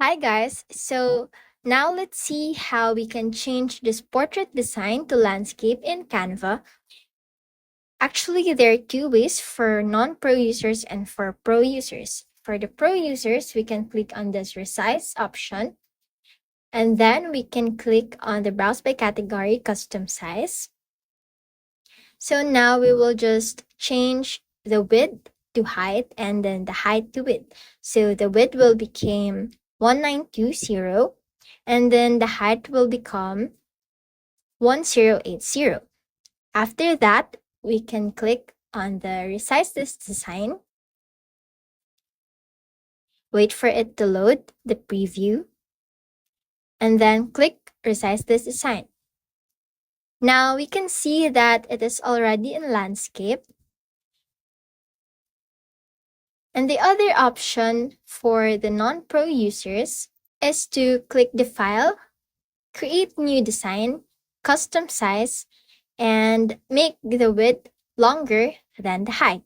Hi guys, so now let's see how we can change this portrait design to landscape in Canva. Actually, there are two ways for non-pro users and for pro users. For the pro users, we can click on this resize option and then we can click on the browse by category custom size. So now we will just change the width to height and then the height to width. So the width will become 1920 and then the height will become 1080. After that, we can click on the resize this design, wait for it to load the preview, and then click resize this design. Now we can see that it is already in landscape. And the other option for the non-pro users is to click the file, create new design, custom size, and make the width longer than the height.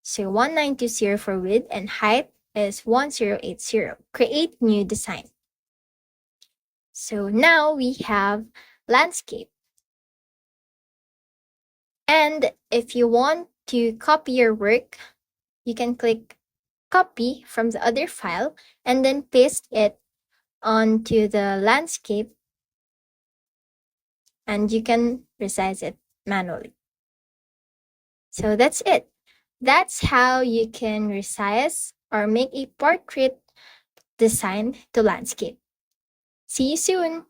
So 1920 for width and height is 1080. Create new design. So now we have landscape. And if you want to copy your work, you can click copy from the other file and then paste it onto the landscape and you can resize it manually. So that's it. That's how you can resize or make a portrait design to landscape. See you soon!